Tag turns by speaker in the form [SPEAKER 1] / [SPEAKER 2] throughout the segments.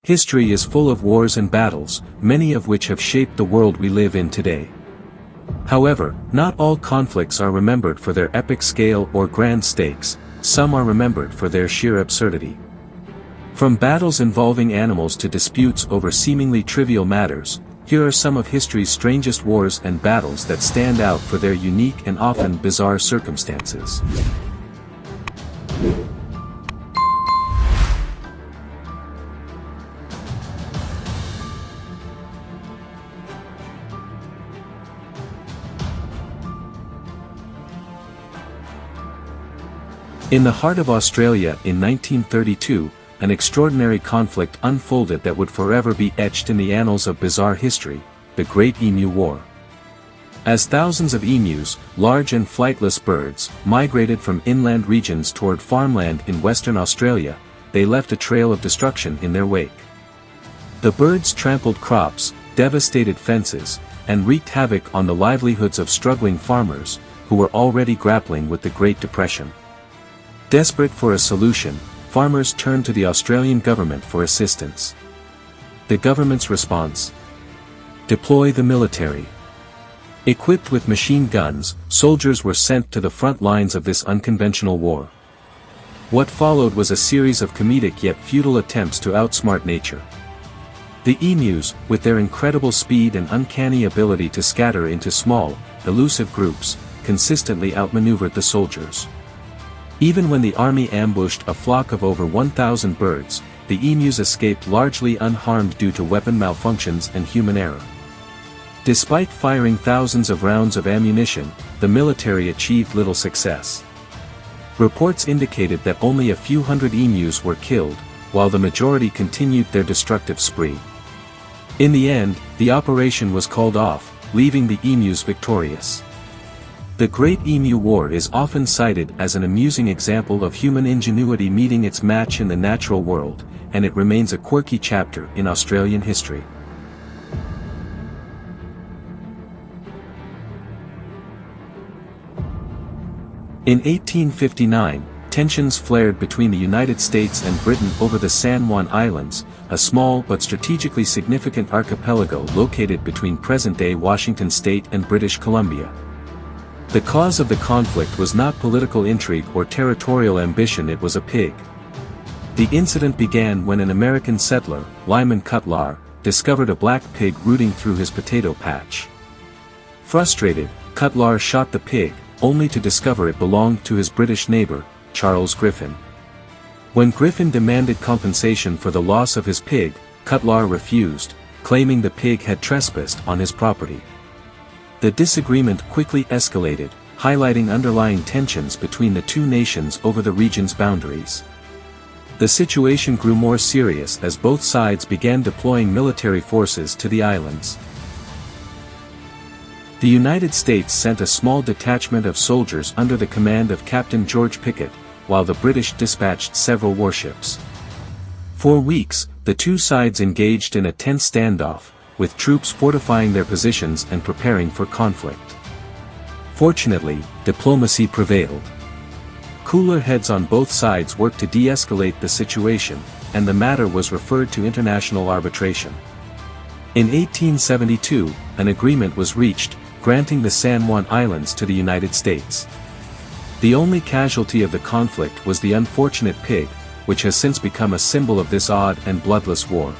[SPEAKER 1] History is full of wars and battles, many of which have shaped the world we live in today. However, not all conflicts are remembered for their epic scale or grand stakes, some are remembered for their sheer absurdity. From battles involving animals to disputes over seemingly trivial matters, here are some of history's strangest wars and battles that stand out for their unique and often bizarre circumstances. In the heart of Australia in 1932, an extraordinary conflict unfolded that would forever be etched in the annals of bizarre history, the Great Emu War. As thousands of emus, large and flightless birds, migrated from inland regions toward farmland in Western Australia, they left a trail of destruction in their wake. The birds trampled crops, devastated fences, and wreaked havoc on the livelihoods of struggling farmers, who were already grappling with the Great Depression. Desperate for a solution, farmers turned to the Australian government for assistance. The government's response? Deploy the military. Equipped with machine guns, soldiers were sent to the front lines of this unconventional war. What followed was a series of comedic yet futile attempts to outsmart nature. The emus, with their incredible speed and uncanny ability to scatter into small, elusive groups, consistently outmaneuvered the soldiers. Even when the army ambushed a flock of over 1,000 birds, the emus escaped largely unharmed due to weapon malfunctions and human error. Despite firing thousands of rounds of ammunition, the military achieved little success. Reports indicated that only a few hundred emus were killed, while the majority continued their destructive spree. In the end, the operation was called off, leaving the emus victorious. The Great Emu War is often cited as an amusing example of human ingenuity meeting its match in the natural world, and it remains a quirky chapter in Australian history. In 1859, tensions flared between the United States and Britain over the San Juan Islands, a small but strategically significant archipelago located between present-day Washington State and British Columbia. The cause of the conflict was not political intrigue or territorial ambition, it was a pig. The incident began when an American settler, Lyman Cutlar, discovered a black pig rooting through his potato patch. Frustrated, Cutlar shot the pig, only to discover it belonged to his British neighbor, Charles Griffin. When Griffin demanded compensation for the loss of his pig, Cutlar refused, claiming the pig had trespassed on his property. The disagreement quickly escalated, highlighting underlying tensions between the two nations over the region's boundaries. The situation grew more serious as both sides began deploying military forces to the islands. The United States sent a small detachment of soldiers under the command of Captain George Pickett, while the British dispatched several warships. For weeks, the two sides engaged in a tense standoff, with troops fortifying their positions and preparing for conflict. Fortunately, diplomacy prevailed. Cooler heads on both sides worked to de-escalate the situation, and the matter was referred to international arbitration. In 1872, an agreement was reached, granting the San Juan Islands to the United States. The only casualty of the conflict was the unfortunate pig, which has since become a symbol of this odd and bloodless war.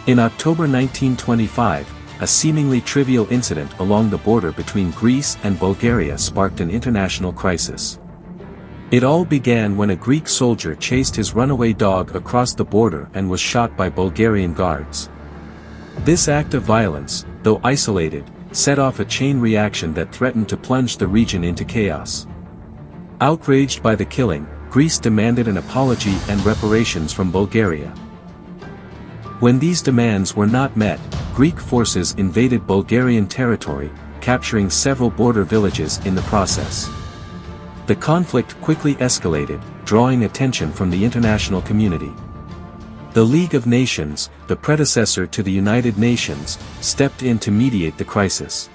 [SPEAKER 1] In October 1925, a seemingly trivial incident along the border between Greece and Bulgaria sparked an international crisis. It all began when a Greek soldier chased his runaway dog across the border and was shot by Bulgarian guards. This act of violence, though isolated, set off a chain reaction that threatened to plunge the region into chaos. Outraged by the killing, Greece demanded an apology and reparations from Bulgaria. When these demands were not met, Greek forces invaded Bulgarian territory, capturing several border villages in the process. The conflict quickly escalated, drawing attention from the international community. The League of Nations, the predecessor to the United Nations, stepped in to mediate the crisis.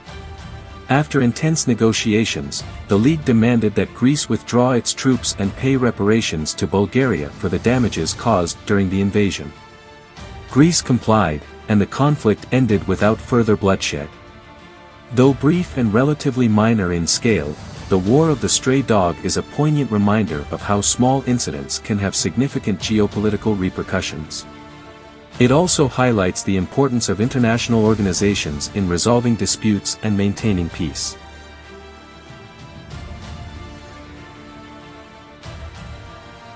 [SPEAKER 1] After intense negotiations, the League demanded that Greece withdraw its troops and pay reparations to Bulgaria for the damages caused during the invasion. Greece complied, and the conflict ended without further bloodshed. Though brief and relatively minor in scale, the War of the Stray Dog is a poignant reminder of how small incidents can have significant geopolitical repercussions. It also highlights the importance of international organizations in resolving disputes and maintaining peace.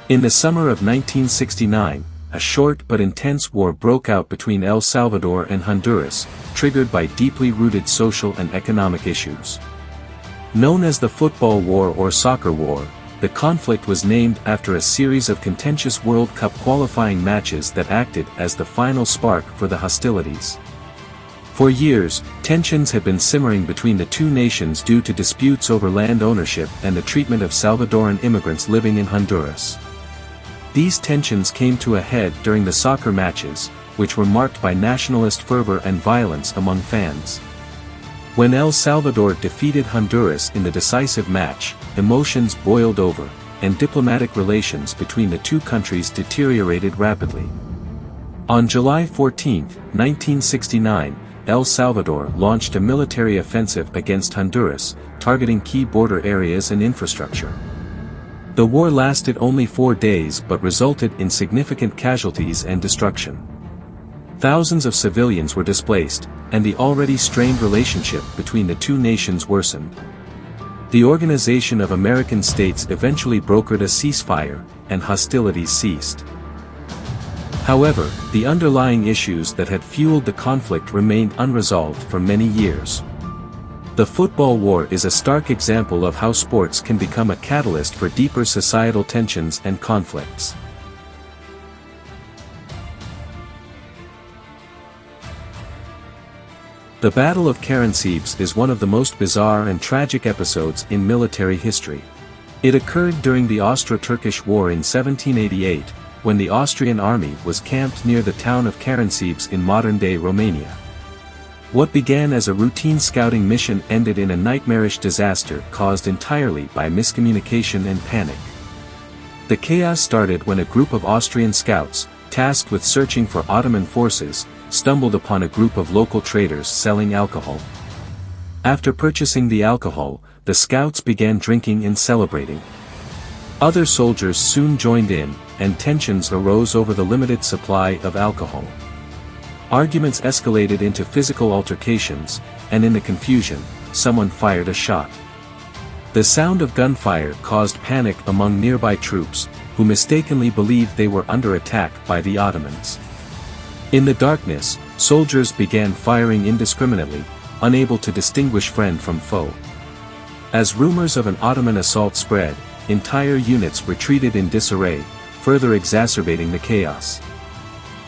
[SPEAKER 1] In the summer of 1969, a short but intense war broke out between El Salvador and Honduras, triggered by deeply rooted social and economic issues. Known as the Football War or Soccer War, the conflict was named after a series of contentious World Cup qualifying matches that acted as the final spark for the hostilities. For years, tensions had been simmering between the two nations due to disputes over land ownership and the treatment of Salvadoran immigrants living in Honduras. These tensions came to a head during the soccer matches, which were marked by nationalist fervor and violence among fans. When El Salvador defeated Honduras in the decisive match, emotions boiled over, and diplomatic relations between the two countries deteriorated rapidly. On July 14, 1969, El Salvador launched a military offensive against Honduras, targeting key border areas and infrastructure. The war lasted only 4 days but resulted in significant casualties and destruction. Thousands of civilians were displaced, and the already strained relationship between the two nations worsened. The Organization of American States eventually brokered a ceasefire, and hostilities ceased. However, the underlying issues that had fueled the conflict remained unresolved for many years. The football war is a stark example of how sports can become a catalyst for deeper societal tensions and conflicts. The Battle of Karansebes is one of the most bizarre and tragic episodes in military history. It occurred during the Austro-Turkish War in 1788, when the Austrian army was camped near the town of Karansebes in modern-day Romania. What began as a routine scouting mission ended in a nightmarish disaster caused entirely by miscommunication and panic. The chaos started when a group of Austrian scouts, tasked with searching for Ottoman forces, stumbled upon a group of local traders selling alcohol. After purchasing the alcohol, the scouts began drinking and celebrating. Other soldiers soon joined in, and tensions arose over the limited supply of alcohol. Arguments escalated into physical altercations, and in the confusion, someone fired a shot. The sound of gunfire caused panic among nearby troops, who mistakenly believed they were under attack by the Ottomans. In the darkness, soldiers began firing indiscriminately, unable to distinguish friend from foe. As rumors of an Ottoman assault spread, entire units retreated in disarray, further exacerbating the chaos.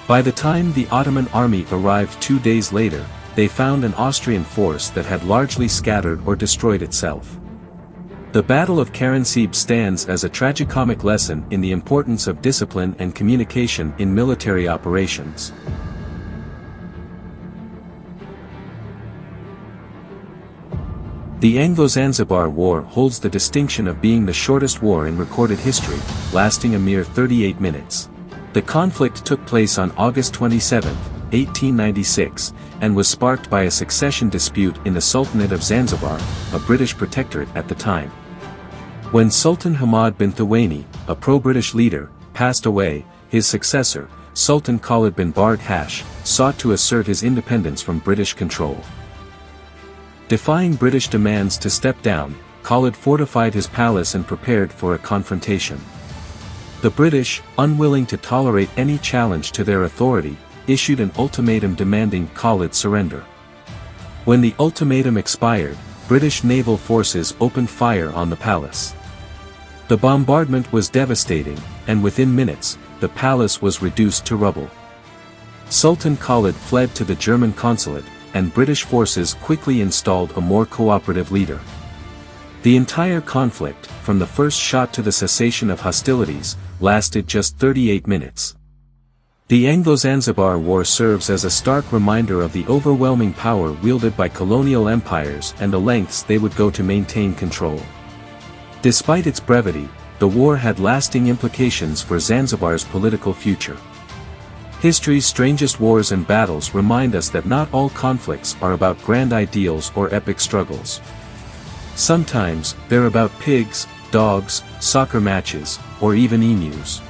[SPEAKER 1] By the time the Ottoman army arrived 2 days later, they found an Austrian force that had largely scattered or destroyed itself. The Battle of Karansebes stands as a tragicomic lesson in the importance of discipline and communication in military operations. The Anglo-Zanzibar War holds the distinction of being the shortest war in recorded history, lasting a mere 38 minutes. The conflict took place on August 27, 1896, and was sparked by a succession dispute in the Sultanate of Zanzibar, a British protectorate at the time. When Sultan Hamad bin Thuwaini, a pro-British leader, passed away, his successor, Sultan Khalid bin Barg Hash, sought to assert his independence from British control. Defying British demands to step down, Khalid fortified his palace and prepared for a confrontation. The British, unwilling to tolerate any challenge to their authority, issued an ultimatum demanding Khalid's surrender. When the ultimatum expired, British naval forces opened fire on the palace. The bombardment was devastating, and within minutes, the palace was reduced to rubble. Sultan Khalid fled to the German consulate, and British forces quickly installed a more cooperative leader. The entire conflict, from the first shot to the cessation of hostilities, lasted just 38 minutes. The Anglo-Zanzibar War serves as a stark reminder of the overwhelming power wielded by colonial empires and the lengths they would go to maintain control. Despite its brevity, the war had lasting implications for Zanzibar's political future. History's strangest wars and battles remind us that not all conflicts are about grand ideals or epic struggles. Sometimes, they're about pigs, dogs, soccer matches, or even emus.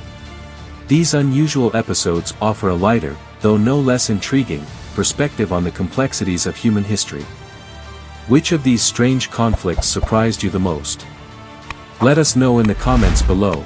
[SPEAKER 1] These unusual episodes offer a lighter, though no less intriguing, perspective on the complexities of human history. Which of these strange conflicts surprised you the most? Let us know in the comments below.